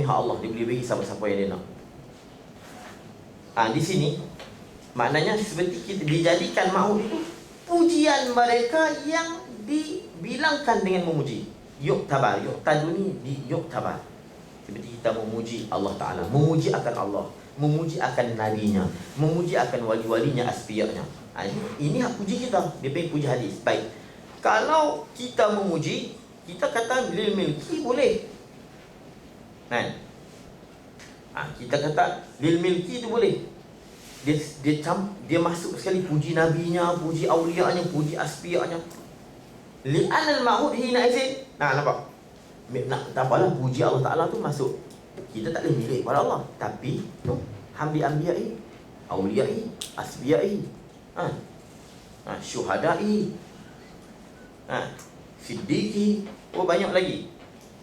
ni hak Allah, dia boleh bagi siapa-siapa yang dia nak. Di sini maknanya seperti kita dijadikan ma'hud itu pujian mereka yang dibilangkan dengan memuji. Yuktabar, yuktadu ni yuktabar. Seperti kita memuji Allah Ta'ala, memuji akan Allah, memuji akan nabinya, memuji akan wali-walinya, asfiyahnya. Ini hak puji kita, dia panggil puji hadis. Baik, kalau kita memuji, kita kata lil milki boleh kan? Kita kata lil milki tu boleh. Dia masuk sekali puji nabinya, puji awliyanya, puji asfiyahnya. Li'anal ma'hud hina izin. Nampak? Tak apalah, puji Allah Ta'ala tu masuk. Kita tak boleh milik kepada Allah, tapi tu hamdi anbiya'i, awliya'i, asbiya'i, syuhada'i, siddiqi, banyak lagi.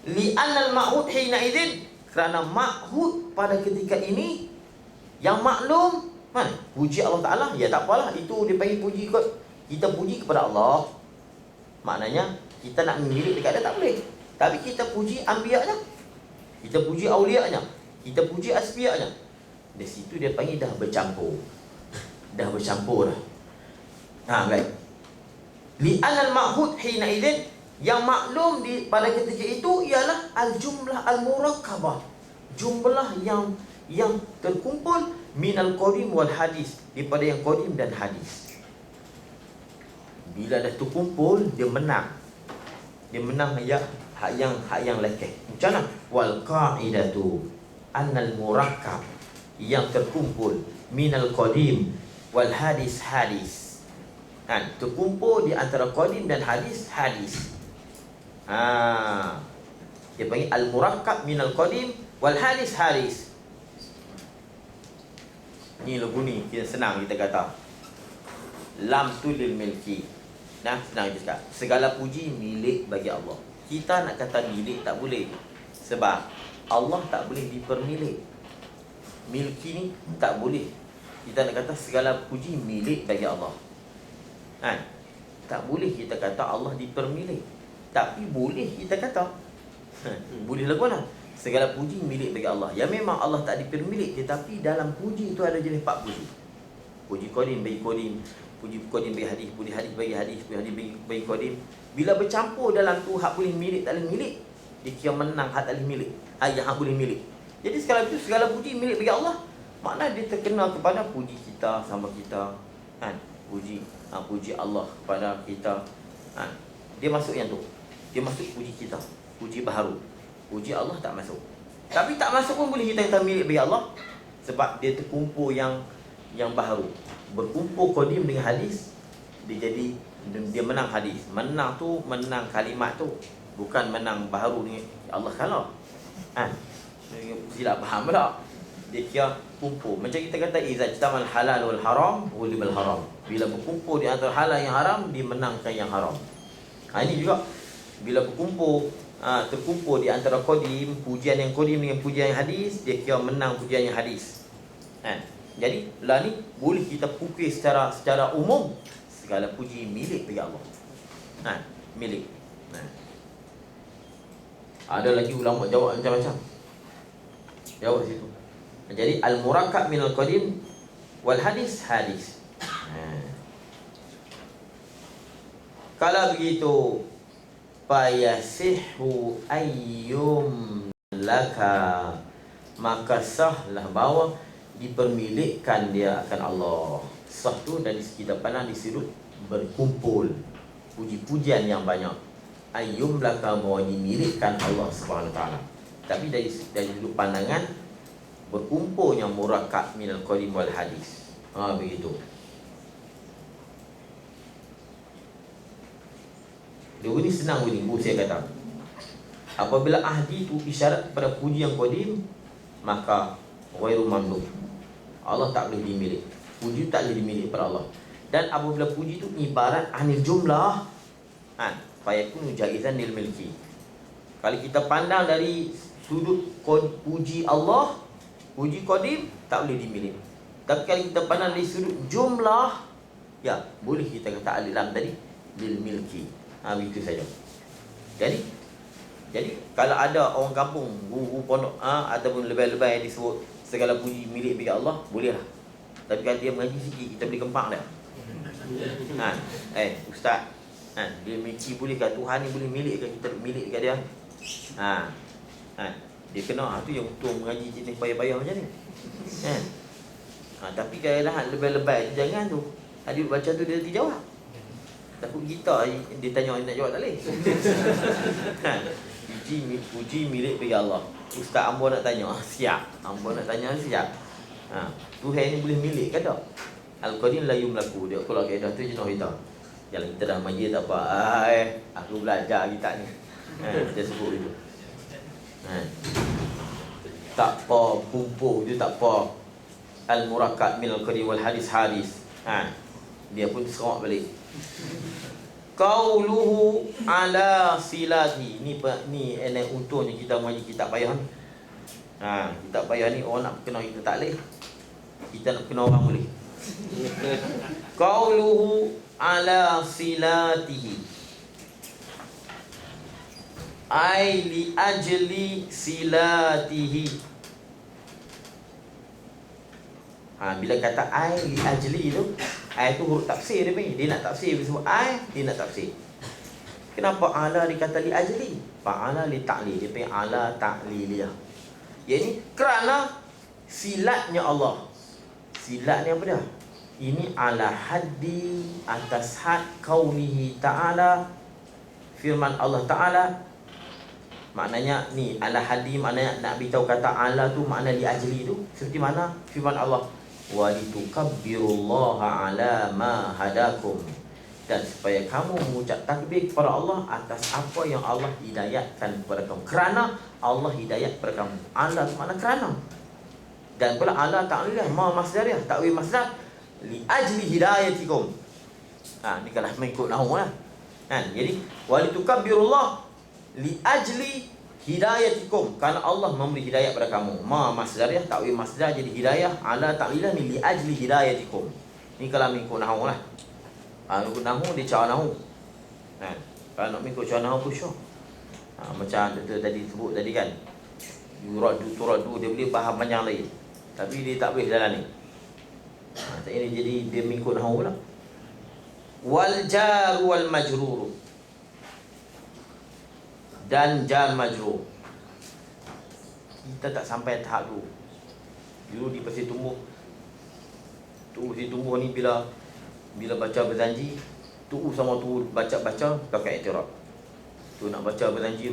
Li'annal ma'hud hina izin, kerana ma'hud pada ketika ini yang maklum puji Allah Ta'ala. Ya tak apalah, itu dia panggil puji kot. Kita puji kepada Allah, maknanya kita nak milik dekat dia tak boleh. Tapi kita puji anbiya-nya, kita puji awliya-nya, kita puji asfiya-nya. Di situ dia panggil dah bercampur. Dah bercampur dah. Baik. Li'anal ma'hud hina idzin, yang maklum pada ketika itu ialah al-jumlah al-murakkabah. Jumlah yang terkumpul minal qadim wal hadis, daripada yang qadim dan hadis. Bila dah terkumpul, dia menang. Dia menang hak yang lekeh. Macam mana? Wal qa'idatu annal murakkab, yang terkumpul minal qadim wal hadis. Terkumpul di antara qadim dan hadis. Dia panggil al murakkab minal qadim wal hadis. Ni lagu ni kita senang kita kata. Lam tu lil milki. Senang kita cakap. Segala puji milik bagi Allah. Kita nak kata milik tak boleh, sebab Allah tak boleh dipermilik. Milki ni tak boleh. Kita nak kata segala puji milik bagi Allah. Tak boleh kita kata Allah dipermilik. Tapi boleh kita kata boleh lagu lah, segala puji milik bagi Allah. Ya memang Allah tak dipermilik, tetapi dalam puji itu ada jenis 4 puji. Puji qadim bagi qadim, puji qadim bagi hadis, puji hadis bagi hadis, puji hadis bagi qadim. Bila bercampur dalam tu, hak boleh milik tak boleh milik, dia kira menang hak tak boleh milik, yang hak boleh milik. Jadi segala itu, segala puji milik bagi Allah, makna dia terkenal kepada puji kita sama kita, puji Allah kepada kita. Dia masuk yang tu. Dia masuk puji kita, puji baharu. Puji Allah tak masuk. Tapi tak masuk pun boleh kita kata milik bagi Allah, sebab dia terkumpul yang baharu. Berkumpul qadim dengan hadis, dia menang hadis. Menang tu menang kalimat tu, bukan menang baharu ni Allah kalah. Silap faham pula. Dia kira kumpul. Macam kita kata iza jtamal halal wal haram ghulimal haram. Bila berkumpul di antara halal yang haram, dimenangkan yang haram. Ini juga bila berkumpul, terkumpul di antara qadim, pujian yang qadim dengan pujian yang hadis, dia kira menang pujian yang hadis. Jadi lah ni boleh kita pukul secara umum, segala puji milik bagi Allah. Milik. Ada lagi ulama jawab macam-macam. Jawab situ. Jadi al-murakkab minal qadim wal hadis. Kalau begitu, fayasihu ayyum laka, maka sahlah bahawa dipermilikkan dia akan Allah. Sah tu dari sekitar pandang disebut berkumpul, puji-pujian yang banyak. Ayyum laka, bahawa dimilikkan Allah Subhanahu Wa Taala. Tapi dari sudut pandangan berkumpulnya murakkab minal qadim wal hadis. Begitu. Dia ni senang ni, saya kata. Apabila ahdi itu isyarat kepada puji yang qadim, maka ghairu mamluk, Allah tak boleh dimilik. Puji tak boleh dimilik pada Allah. Dan apabila puji itu ibarat anil jumlah, fayakunu jaizan lil milki. Kalau kita pandang dari sudut puji Allah, puji qadim tak boleh dimilik. Tapi kalau kita pandang dari sudut jumlah, ya boleh kita kata alif lam tadi lil milki. Begitu saja. Jadi Jadi kalau ada orang kampung, guru pondok ataupun lebay-lebay disebut segala puji milik bagi Allah, bolehlah. Tapi kalau dia mengaji sikit, kita boleh kempak dah. Ustaz, dia miki boleh ke Tuhan ni boleh milik ke kita milik ke dia? Dia kena tu yang untung mengaji jenis payah-payah macam ni. Tapi kalau dah lebay-lebay jangan tu. Adik baca tu dia nanti jawab. Takut kita dia tanya nak jawab tak boleh. Puji milik bagi Allah. Ustaz ambo nak tanya, siap. Ambo nak tanya siap. Tuhan ni boleh milik ke tak? Al-Qadim la yumlaku. Dia kalau kaedah tu jenis kita. Jangan kita dah manja tak apa. Aku belajar kita ni. Dia sebut itu. Tak apa, pumpuh je tak apa. Al-murakkab min al-qadim wal hadis. Dia pun serak balik. Qauluhu ala silati. Ni untungnya kita mengaji kitab payah ni. Kitab payah ni orang nak kenal kita tak boleh. Kita nak kenal orang boleh. Qauluhu ala silatihi. Ai li ajli silatihi. Bila kata ai li ajli tu, ai tu huruf tafsir dia ni. Dia nak tafsir dia sebut ai, dia nak tafsir. Kenapa ala dikata li ajli? Fa'ala li ta'li. Dia panggil ala ta'liliyah. Iaitu kerana silatnya Allah. Silat ni apa dia? Ini ala haddi atas had kaunihi ta'ala. Firman Allah Ta'ala. Maknanya ni ala haddi, maknanya nak beritahu kata ala tu makna li ajli tu. Seperti mana firman Allah, wa litukabbirullaha ala ma hadakum. Dan supaya kamu mengucap takbir kepada Allah atas apa yang Allah hidayatkan kepada kamu. Kerana Allah hidayat kepada kamu. Ala tu makna kerana. Dan pula ala ta'ala ma masdariyah, takwil masdar li ajli hidayatikum. Ni kalau mengikut nahwu lah. Jadi wa litukabbirullaha li ajli hidayatikum, kerana Allah memberi hidayah pada kamu. Ma masdariyah, takwil masdar jadi hidayah. Ala ta'ala ni li ajli hidayatikum. Ni kalau mengikut nahwu lah. Mengikut nahwu dia cara nahwu. Kalau nak mengikut cara nahwu pun syok. Macam tadi sebut tadi kan, yuradu turadu, dia boleh faham panjang lagi. Tapi dia tak boleh jalan ni. Ini jadi dia mengikut nahwu lah. Wal jar wal majrur. Dan jar majrur. Kita tak sampai tahap tu. Dulu di Pasir Tumbuh. Pasir Tumbuh ni bila baca berzanji, sama baca pakai i'tirab. Tu nak baca berzanji.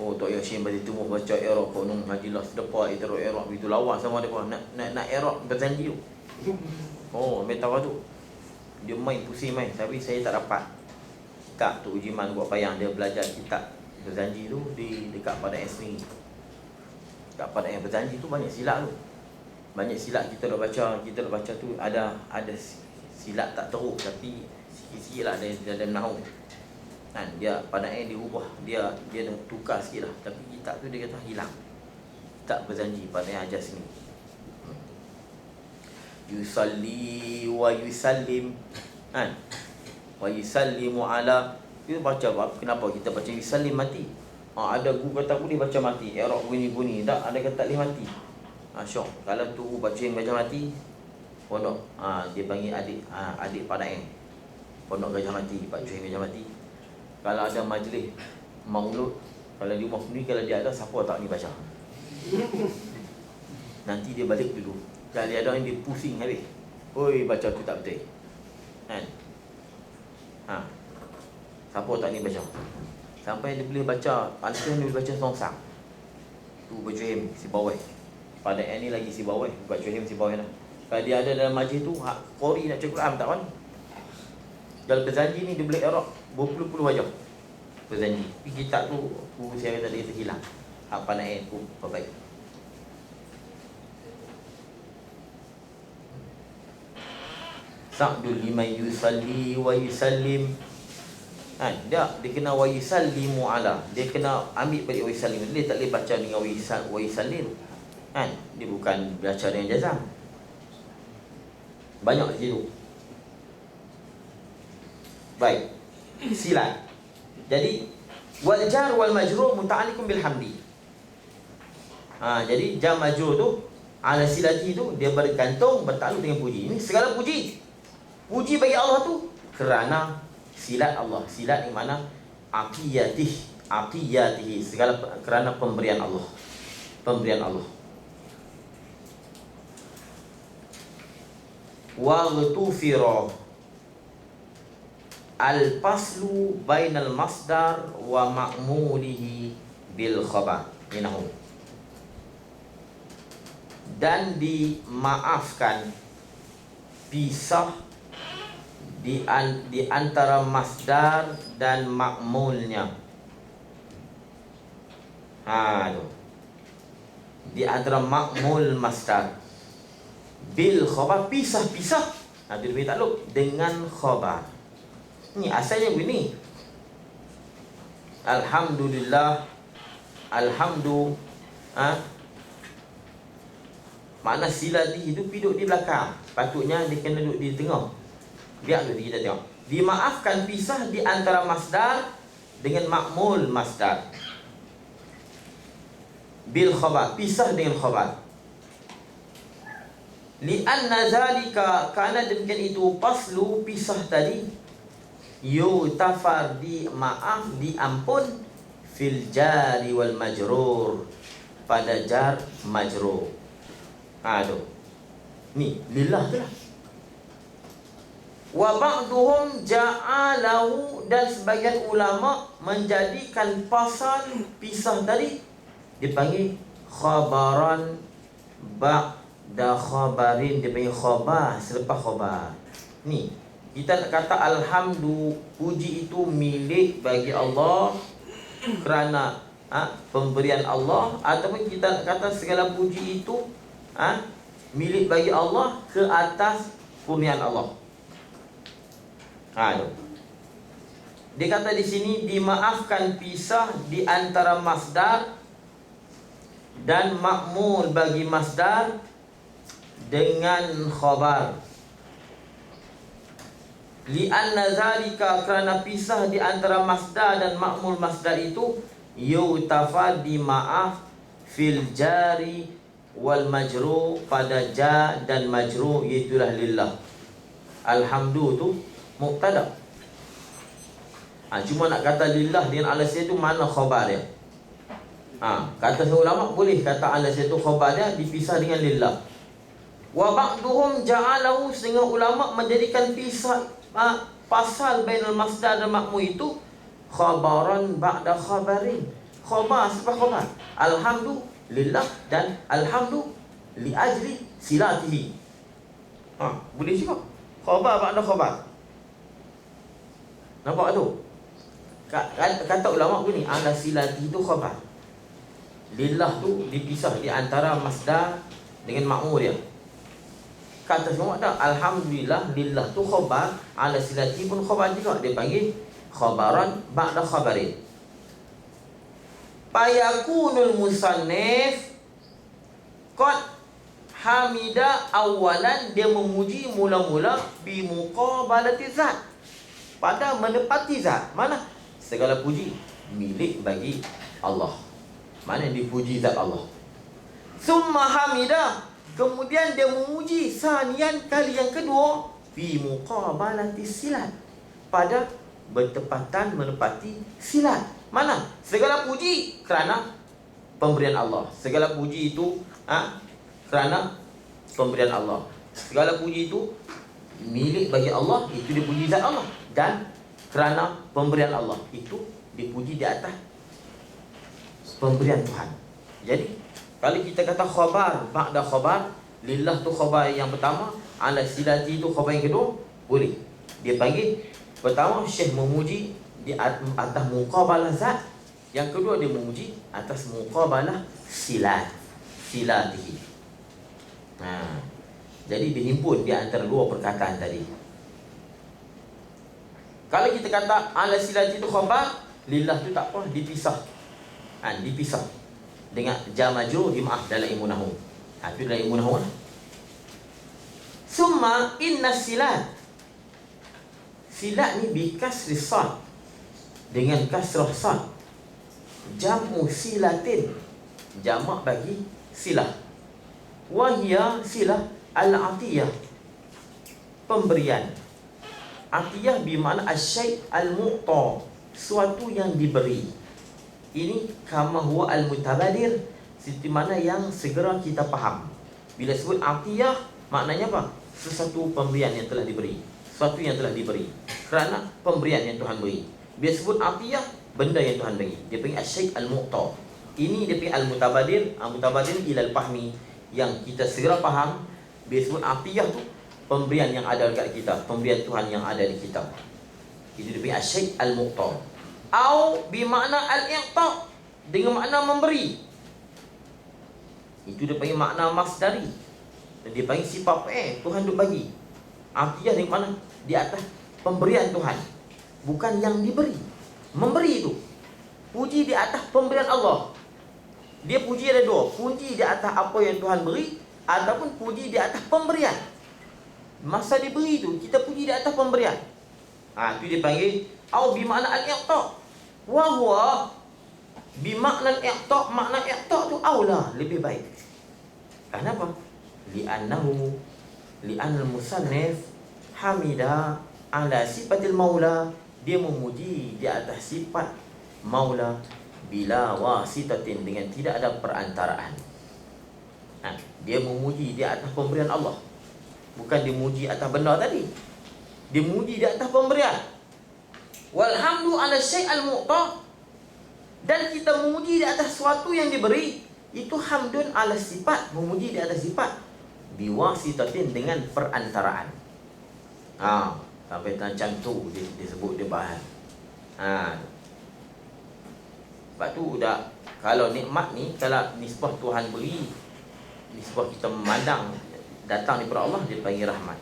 Tok Yasin Pasir Tumbuh baca i'rab Qanun Hajilah sedepa i'rab itu lawas sama depa nak i'rab berzanji tu. Metawa tu. Dia main pusing main, tapi saya tak dapat. Kitab tu Ujiman buat payang dia belajar kitab berzanji tu dekat pada Esmi. Dekat pada yang berzanji tu banyak silap tu. Banyak silap kita dah baca tu ada silap tak teruk tapi sikit-sikit lah dalam nahwu. Dia pada yang diubah, dia tukar sikit lah. Tapi kitab tu dia kata hilang. Kitab berzanji pada yang ajar sini. Yusalli wa yusallim. Wa yusallimu ala. Kita baca kenapa kita baca yusallim mati? Ada guru kata boleh baca mati. I'rab bunyi-bunyi. Tak, ada kata boleh mati. Syok. Kalau tu baca yang baca mati, pondok. Dia panggil adik pada yang pondok Gajah Mati, baca yang Gajah Mati. Kalau ada majlis maulud, kalau di rumah sendiri, kalau dia ada, siapa tak ni baca? Nanti dia balik dulu. Kalau dia ada yang dia pusing habis. Oi, baca tu tak betul. Siapa tak ni baca? Sampai dia boleh baca, Al-Quran dia boleh baca songsang. Tu baca him si bawah. Pada ni lagi si bawah, baca him si bawah lah. Kalau dia ada dalam majlis tu, qori nak cakap Quran tak kan? Kalau berzanji ni dia boleh i'rab berpuluh-puluh wajah. Berzanji. Tapi kitab tu, saya kata dia terhilang. Hak pandai tu baik. Sa'dul liman yusalli wa yusallim. Dia kena wa yusallimu ala. Dia kena ambil balik wa yusallim. Dia tak boleh baca dengan wa yusallim. Dia bukan baca dengan jazam. Banyak di situ. Baik. Silat. Jadi Wal jar wal majrur muta'alliqun bil hamdi. Jadi jar majrur tu ala silati tu dia bergantung bertakluk dengan puji. Ini segala puji. Puji bagi Allah tu kerana silat Allah. Silat ni mana atiyatihi, segala kerana pemberian Allah. Pemberian Allah. Wa ghutufira al-faslu bainal masdar wa ma'mulihi bil khabar. Inahu. Dan dimaafkan pisah di antara masdar dan ma'mulnya. Tu. Di antara ma'mul masdar bil khabar, pisah-pisah. Dia beri takluk dengan khabar. Ni asalnya begini. Alhamdulillah. Makna silati itu duduk di belakang. Patutnya dia kena duduk di tengah. Biar dulu kita tengok. Dimaafkan pisah di antara masdar dengan ma'mul masdar. Bil khabar, pisah dengan khabar. Li'anna zalika, karena demikian itu paslu, pisah tadi, yutafar, di maaf, diampun, fil jari wal majrur, pada jar majrur. Tu. Ni lillah tu lah. Wa ba'duhum ja'alahu, dan sebagian ulama menjadikan pasal pisah tadi dipanggil khabaran ba'da khabarin, dipanggil khabar selepas khabar. Ni kita nak kata alhamdulillah, puji itu milik bagi Allah kerana pemberian Allah, ataupun kita nak kata segala puji itu milik bagi Allah ke atas kurniaan Allah. Dia kata di sini dimaafkan pisah di antara masdar dan ma'mul bagi masdar dengan khabar. Li'anna zalika, kerana pisah di antara masdar dan ma'mul masdar itu yutafad, dimaaf, fil jari wal majrur, pada ja dan majrur, iaitulah lillah. Alhamdulillah tu mubtada. Cuma nak kata lillah dengan alasnya tu mana khabar dia? Kata ulama boleh kata alasnya tu khabar dia dipisah dengan lillah. Wa ba'duhum ja'alahu, sehingga ulama menjadikan pisah pasal bainal masdar dan ma'mul itu khabaran ba'da khabarin, khabar selepas khabar. Alhamdulillah dan alhamdulillah li ajli silatihi. Boleh juga khabar ba'da khabar. Nampak tu? Kata ulama begini, ala silati itu khabar. Lillah tu dipisah di antara masdar dengan ma'mul dia. Kata semua tak, alhamdulillah, lillah tu khabar, ala silati pun khabar juga. Dia panggil khabaran ba'da khabarin. Fayakunul musannif qad hamida awalan, dia memuji mula-mula bi muqabalati zat, pada menepati zat. Mana segala puji milik bagi Allah. Mana dipuji zat Allah. Summa hamida, kemudian dia memuji sanian, kali yang kedua, fi muqabalati silat, pada bertepatan menepati silat. Mana segala puji kerana pemberian Allah. Segala puji itu kerana pemberian Allah. Segala puji itu milik bagi Allah, itu dipuji zat Allah. Dan kerana pemberian Allah, itu dipuji di atas pemberian Tuhan. Jadi kalau kita kata khabar ba'da khabar, lillah tu khabar yang pertama, ala silati tu khabar yang kedua, boleh. Dia panggil pertama Syekh memuji di atas muqabalah zat, yang kedua dia memuji atas muqabalah silatihi. Jadi dihimpun di antara dua perkataan tadi. Kalau kita kata ala silati itu khabar, lillah tu tak apa, dipisah. Dipisah dengan jar majrur, dimaaf dalam ilmu nahwu. Itu dalam ilmu nahwu. Summa inna silat, silat ni bi kasri sad, dengan kasrah sad. Jam'u silatin, jamak bagi silah. Wahia silah al-atiyah, pemberian. Atiyah bermakna asyai' al-mu'ta, suatu yang diberi. Ini kama huwa al-mutabadir, seperti mana yang segera kita faham. Bila sebut atiyah, maknanya apa? Sesuatu pemberian yang telah diberi, sesuatu yang telah diberi kerana pemberian yang Tuhan beri. Bila sebut atiyah, benda yang Tuhan beri, dia panggil asyai' al-mu'ta. Ini dia panggil al-mutabadir. Al-mutabadir ilal fahmi, yang kita segera faham. Bila sebut atiyah tu, pemberian yang ada dekat kita, pemberian Tuhan yang ada di kita. Itu dia panggil asyai' al-mu'ta. Au bimakna al-i'ta, dengan makna memberi. Itu dia panggil makna masdari. Dan dia panggil sifat Tuhan tu bagi. Atiyah dengan mana? Di atas pemberian Tuhan, bukan yang diberi. Memberi itu, puji di atas pemberian Allah. Dia puji ada dua, puji di atas apa yang Tuhan beri, ataupun puji di atas pemberian. Masa diberi itu, kita puji di atas pemberian. Itu dia panggil au bimakna al-i'ta. Wa huwa bimakna al-i'ta, makna i'ta tu aula, lebih baik. Kenapa? Li'annahu li'anal musannif hamida ala sifatil maula, dia memuji di atas sifat maula bila wasitatin, dengan tidak ada perantaraan. Dia memuji di atas pemberian Allah, bukan dia muji atas benda tadi. Dia muji di atas pemberian. Walhamdu ala syai'al mu'ta, dan kita memuji di atas sesuatu yang diberi, itu hamdun ala sifat, memuji di atas sifat, biwasitatin, dengan perantaraan. Sampai macam tu dia sebut, dia bahas. Sebab tu dah, kalau nikmat ni, kalau nisbah Tuhan beri, nisbah kita memandang datang daripada Allah, dia panggil rahmat.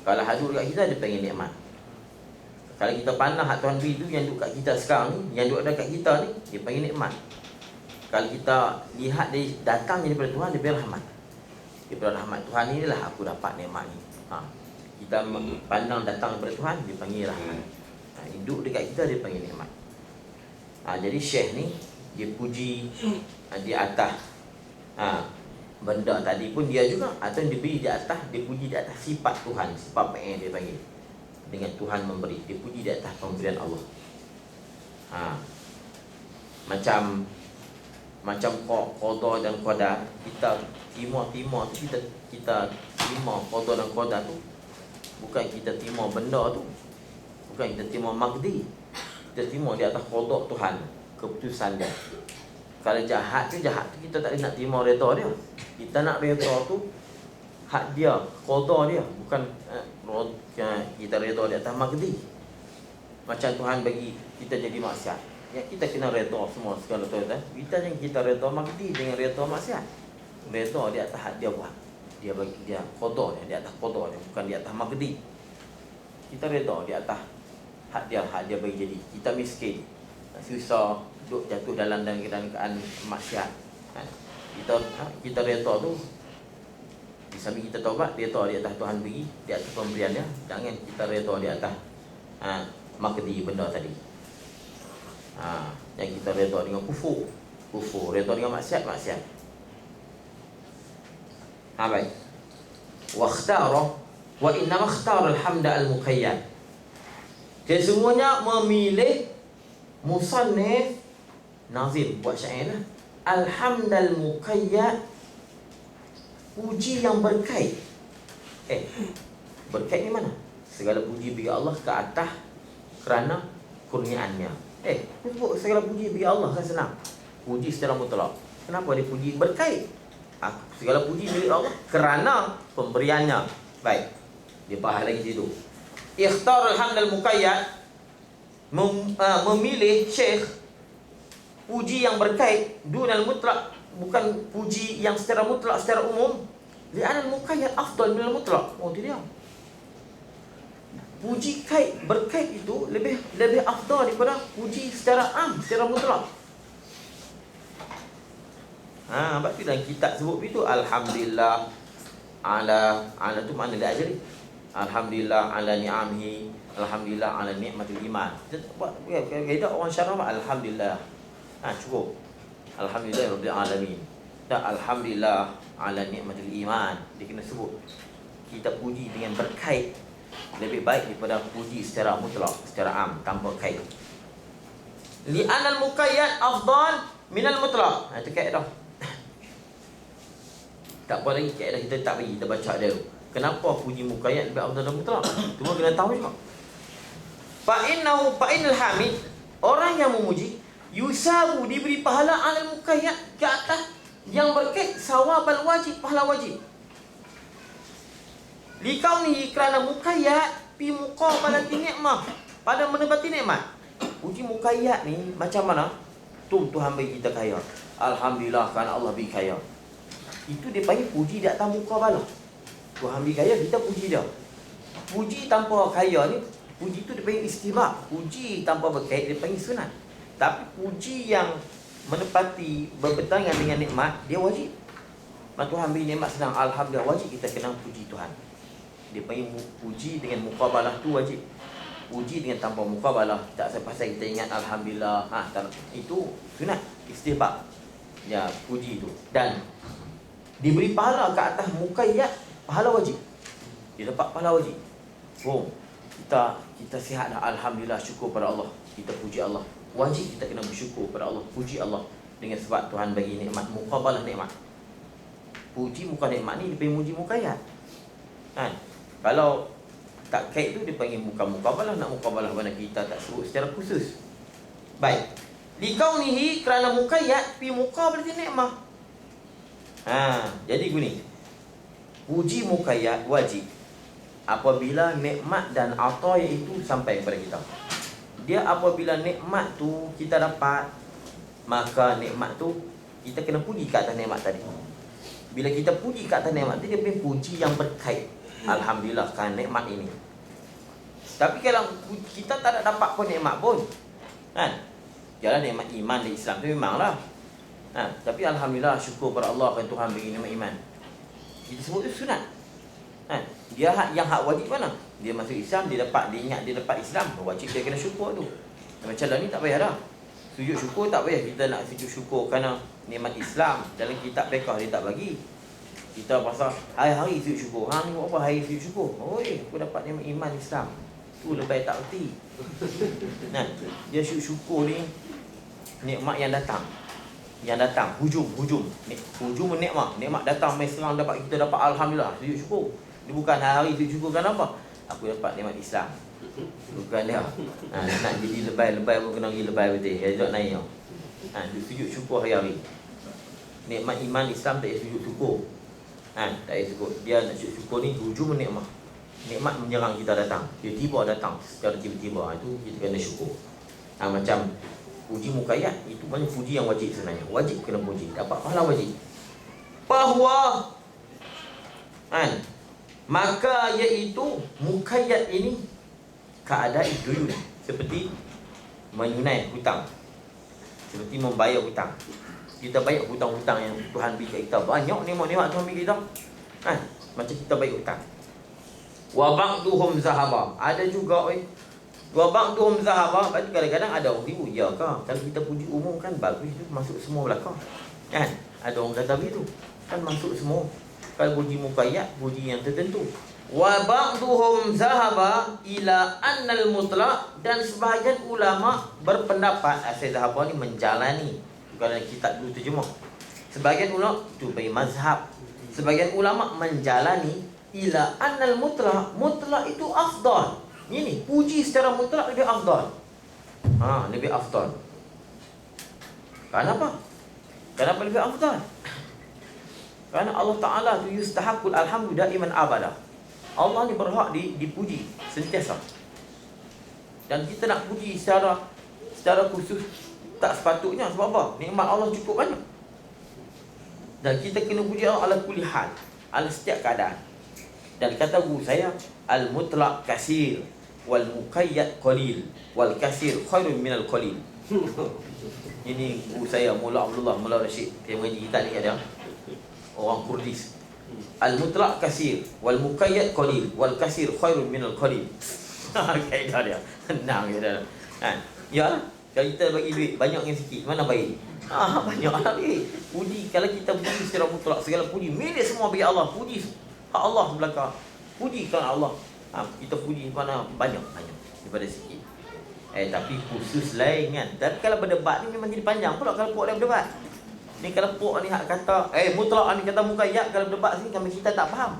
Kalau hadir kat kita, dia panggil nikmat. Kalau kita pandang hak Tuhan beri tu, yang duduk kat kita sekarang ni, yang duduk dekat kita ni, dia panggil nikmat. Kalau kita lihat dia datang daripada Tuhan, dia panggil rahmat. Daripada rahmat Tuhan ni lah aku dapat nikmat ni. Kita pandang datang daripada Tuhan, dia panggil rahmat. Duduk dekat kita, dia panggil nikmat. Jadi Syekh ni, dia puji di atas benda tadi pun dia juga, atau dia beri di atas, dia puji di atas sifat Tuhan, sifat dia panggil. Dengan Tuhan memberi, dia puji di atas pemberian Allah. Macam qada dan qadar, kita terima tu, kita terima qada dan qadar tu, bukan kita terima benda tu, bukan kita terima makdi. Kita terima di atas qada Tuhan, keputusan dia. Kalau jahat tu kita tak nak terima reda dia. Kita nak reda tu hak dia, qada dia, bukan kita reda di atas makdi. Macam Tuhan bagi kita jadi maksiat, ya kita kena reda semua segala tu. Kita jangan kita reda makdi dengan reda maksiat. Reda di atas hak dia buat, dia bagi dia qada dia, di atas qada dia, bukan di atas makdi. Kita reda di atas hak dia bagi jadi. Kita miskin, susah, duduk jatuh dalam keadaan maksiat. Kita reda tu, di samping kita taubat, reda di atas Tuhan bagi, di atas pemberian dia. Jangan kita reda di atas makdi benda tadi. Yang kita reda dengan kufur, reda dengan maksiat. Baik. Wa ikhtara, wa innama ikhtara al-hamda al-muqayyad. Sesungguhnya memilih musannif nazim buat syair lah, al-hamdal muqayyad, puji yang berkait. Berkait ni mana? Segala puji bagi Allah ke atas kerana kurniaannya. Segala puji bagi Allah kan senang. Puji secara mutlak. Kenapa dia puji berkait? Segala puji bagi Allah kerana pemberiannya. Baik, dia bahas lagi situ. Ikhtar al-hamdal muqayyad, memilih Syekh puji yang berkait, dunal mutlak, bukan puji yang secara mutlak, secara umum. Li'anal muqayyad afdal minal mutlak. Itu dia. Puji berkait itu lebih afdal daripada puji secara am, secara mutlak. Sebab tu dalam kitab sebut begitu, alhamdulillah ala tu makna dia ajari. Alhamdulillah ala ni'amihi, alhamdulillah ala ni'matul iman. Kita buat kaedah orang syarah alhamdulillah. Cukup. Alhamdulillah rabbil alamin. Dan alhamdulillah ala ni'matul iman. Dia kena sebut. Kita puji dengan berkait lebih baik daripada puji secara mutlak, secara am, tanpa kait. Li'anal muqayyad afdal minal mutlak. Itu kaedah. Tak apa lagi kaedah kita tak bagi, kita baca dia dulu. Kenapa puji muqayyad lebih afdal dan mutlak? Cuma kena tahu juga. Fa'inal hamid, orang yang memuji yusabu, diberi pahala alal muqayyad, ke atas yang berkait sawabal wajib, pahala wajib. Likaunihi, kerana muqayyad fi muqabalati ni'mah, pada menepati nikmat. Puji muqayyad ni macam mana? Tuhan bagi kita kaya. Alhamdulillah kerana Allah bagi kaya. Itu dia panggil puji di atas muqabalah. Tuhan bagi kaya, kita puji dia. Puji tanpa kaya ni, puji tu dia panggil istihbab. Puji tanpa berkait dia panggil sunat. Tapi puji yang menepati berpertentangan dengan nikmat, dia wajib. Tuhan beri nikmat senang, alhamdulillah, wajib kita kena puji Tuhan. Dia panggil puji dengan muqabalah tu wajib. Puji dengan tanpa muqabalah, tak sepasal kita ingat alhamdulillah, itu sunat, istihbab. Ya, puji tu. Dan diberi pahala ke atas muqayyad, pahala wajib. Dia dapat pahala wajib. Kita sihat dah, alhamdulillah, syukur pada Allah. Kita puji Allah. Wajib kita kena bersyukur pada Allah, puji Allah dengan sebab Tuhan bagi nikmat, muqabalah nikmat. Puji muka nikmat ni dia panggil muji muqayyad. Kalau tak kait tu dia panggil muqabalah, nak muqabalah mana kita tak sebut secara khusus. Baik. Likaunihi, kerana muqayyad fi muqabalati nikmah. Jadi gini. Puji muqayyad wajib apabila nikmat dan ataya itu sampai kepada kita. Dia apabila nikmat tu kita dapat, maka nikmat tu kita kena puji ke atas nikmat tadi. Bila kita puji ke atas nikmat tu, dia punya puji yang berkait. Alhamdulillah kan nikmat ini. Tapi kalau kita tak ada dapat pun nikmat pun, jalan nikmat iman di Islam tu memanglah. Tapi alhamdulillah, syukur pada Allah kan Tuhan bagi nikmat iman. Kita sebut tu sunat. Dia yang hak wajib mana? Dia masuk Islam, dia ingat dia dapat Islam, wajib dia kena syukur tu. Macam lah ni tak payah dah. Sujud syukur tak payah kita nak sujud syukur kerana nikmat Islam. Dalam kitab fiqh dia tak bagi. Kita pasal hari-hari sujud syukur. Ni buat apa hari sujud syukur? Aku dapat nikmat iman Islam. Tu lebih tak erti. Dia sujud syukur ni nikmat yang datang. Hujum nikmat datang, mai serang, dapat kita dapat alhamdulillah, sujud syukur. Dia bukan hari-hari sujud syukur kan apa? Aku dapat nikmat Islam. Bukan dia. Nak jadi lebay pun kena pergi lebay betul. Dia tak naik tau. Dia sujud syukur hari-hari. Nikmat iman Islam tak payah sujud syukur. Tak payah syukur. Dia nak sujud syukur ni hujum nikmat. Nikmat menyerang kita datang. Dia datang secara tiba-tiba. Itu kita kena syukur. Macam puji muqayyad, itu banyak puji yang wajib sebenarnya. Wajib kena puji, dapat pahala wajib. Bahwa maka iaitu muqayyad ini keadaan duyun, seperti menunai hutang, seperti membayar hutang. Kita bayar hutang-hutang yang Tuhan beri kat kita. Banyak nikmat-nikmat Tuhan beri kita. Macam kita bayar hutang. Wa ba'duhum zahaba. Ada juga wa ba'duhum zahaba. Kadang-kadang ada orang ribu. Ya ke? Kalau kita puji umum kan bagus tu, masuk semua belakang. Ada orang kata begitu. Kan masuk semua. Kalau puji muqayyad, puji yang tertentu. Wa ba'duhum zahaba ila annal mutlaq, dan sebahagian ulama berpendapat asal zahaba ni menjalani. Bukan kitab dulu terjemah. Sebahagian ulama tu bagi mazhab. Sebahagian ulama menjalani ila annal mutlaq itu afdal. Ini puji secara mutlak lebih afdal. Lebih afdal. Kenapa? Kenapa lebih afdal? Kerana Allah Ta'ala tu yustahaqul alhamdu daiman abada. Allah ni berhak dipuji sentiasa. Dan kita nak puji secara khusus tak sepatutnya. Sebab apa? Nikmat Allah cukup banyak. Dan kita kena puji Allah ala kulli hal, ala setiap keadaan. Dan kata guru saya, al-mutlaq kasir wal muqayyad qalil wal kasir khairun minal qalil. Ini guru saya Mula Abdullah Mula Rashid. Dia mengaji kita ni ada orang Kurdis. Al-mutlaq kasir, wal muqayyad qalil, wal kasir khairun minal qalil. Kaedah dia. Senang je dah. Kan? Ya, kalau kita bagi duit banyak dengan sikit, mana baik? Banyak lah duit. Puji, kalau kita puji secara mutlak, segala puji, milik semua bagi Allah. Puji hak Allah belakang. Pujikan Allah. Kita puji mana banyak daripada sikit. Tapi khusus lain kan. Tapi kalau berdebat ni memang jadi panjang pula kalau puak dia berdebat. Ni kalau puak ni hak kata mutlak ni kata muqayyad, kalau berdebat sini kami kita tak faham.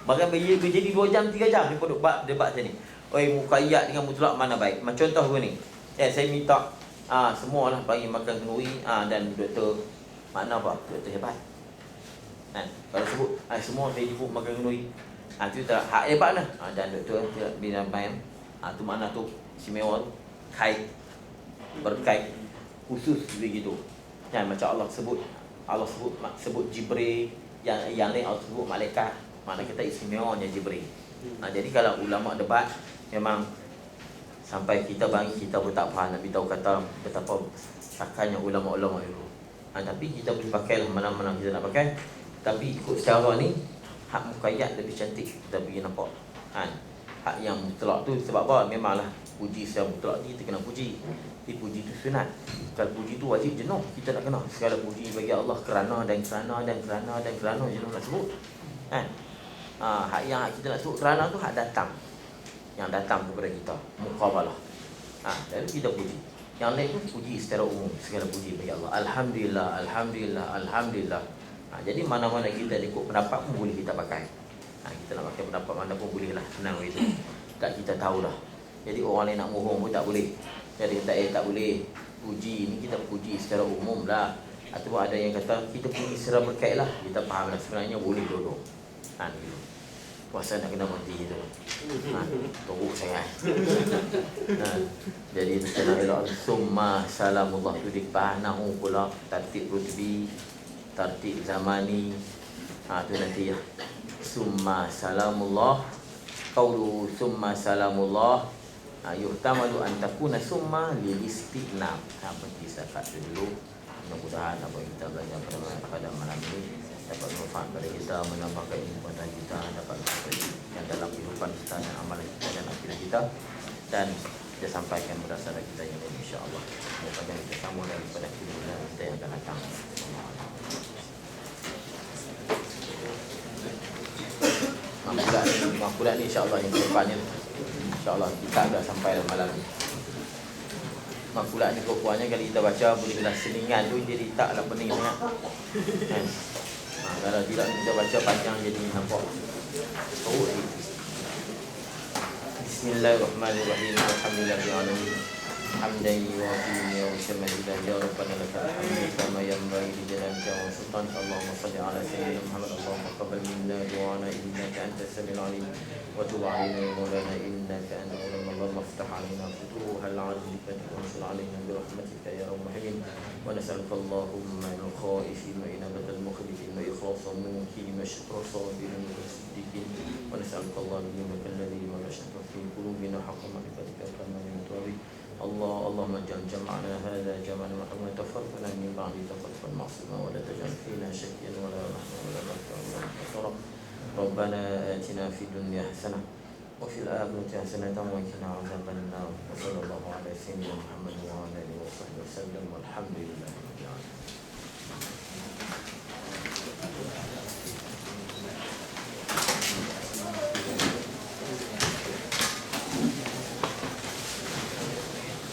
Bahkan berjadi 2 jam 3 jam ni pun debat sini. Muqayyad dengan mutlak mana baik? Macam contoh begini. Saya minta semua lah bagi makan kenduri dan doktor makna apa? Doktor hebat. Kalau sebut semua saya jemput makan kenduri. Itu tak hak hebat lah. Dan doktor bila main tu makna tu istimewa tu. Kait berkait khusus begitu. Macam Allah sebut Jibril, yang lain Allah sebut malaikat. Makna kita istimewanya Jibril. Jadi kalau ulama debat memang sampai kita pun tak faham. Nabi tahu kata betapa sakannya ulama-ulama itu. Tapi kita boleh pakai lah mana-mana kita nak pakai. Tapi ikut secara ni hak muqayyad lebih cantik kita pergi nampak. Hak yang mutlak tu sebab apa? Memanglah puji secara mutlak ni kita kena puji. Tapi puji tu sunat. Kalau puji tu wajib jenuh, kita nak kena segala puji bagi Allah kerana jenuh nak sebut. Hak yang kita nak sebut kerana tu hak datang. Yang datang kepada kita, muqabalah. Lalu kita puji. Yang lain pun puji secara umum, segala puji bagi Allah. Alhamdulillah. Jadi mana-mana kita ikut pendapat pun boleh kita pakai. Kita nak pakai pendapat mana pun boleh lah. Senang begitu. Tak kita tahulah. Jadi orang lain nak mohon pun tak boleh. Jadi tak boleh. Puji ni kita puji secara umum lah. Ataupun ada yang kata kita puji secara berkait lah. Kita faham lah sebenarnya boleh duduk. Gitu. Puasa nak kena berhenti tu. Teruk sangat. Jadi kita nak elok summa salamullah tu dipahanahu pula tartib rutbi, tartib zamani. Tu nanti ya. Summa salamullah, qaulu summa salamullah yuhtamalu an takuna summa lil istiqnam. Berhenti setakat dulu. Mudah-mudahan apa yang kita belajar pada malam ini dapat manfaat pada kita, menambahkan ilmu pada kita, dapat yang dalam kehidupan kita dan amalan kita dan akhirat kita, dan kita sampaikan berdasarkan kita yang ini insya-Allah. Semoga kita sama daripada kehidupan kita yang akan datang. Makulat ni insya-Allah yang depannya insya-Allah kita agak sampai malam ni. Makulat ni kurang-kurangnya kalau kita baca bolehlah selingan tu jadi taklah pening sangat. Kalau tidak kita baca panjang jadi nampak teruk. Bismillahirrahmanirrahim. Alhamdulillahirabbil alamin. Hamdan yuwafi wa yusammidu ya rabbana lakal hamdu kama yanbaghi li jalalika wa sultanika. Allahumma shalli ala sayyidina Muhammad. Allahumma taqabbal minna du'ana innaka antas samiul alim wa tub 'alaina ya maulana innaka antal alim. Allahumma iftah 'alaina futuhal 'arifika wa anzil 'alaina bi rahmatika ya arhamar rahimin. Wa nas'aluka Allahumma min khaifin wa inabatal mukhlisin wa ikhlasan mumkin wa syukra sabirin wa siddiqin. Wa nas'aluka Allahumma alladhi ma rashata fi qulubina haqqan ma'rifatika kama yutwabi. اللهم اجعل جمعنا هذا جمعا مرحوما تفرقنا من بعد تفرقا معصوما ولا تجعل فينا شقيا ولا رحما ولا مغفرا ولا نصرا. ربنا آتنا في الدنيا حسنة وفي الآخرة حسنة وقنا عذاب النار. وصلى الله على سيدنا محمد وعلى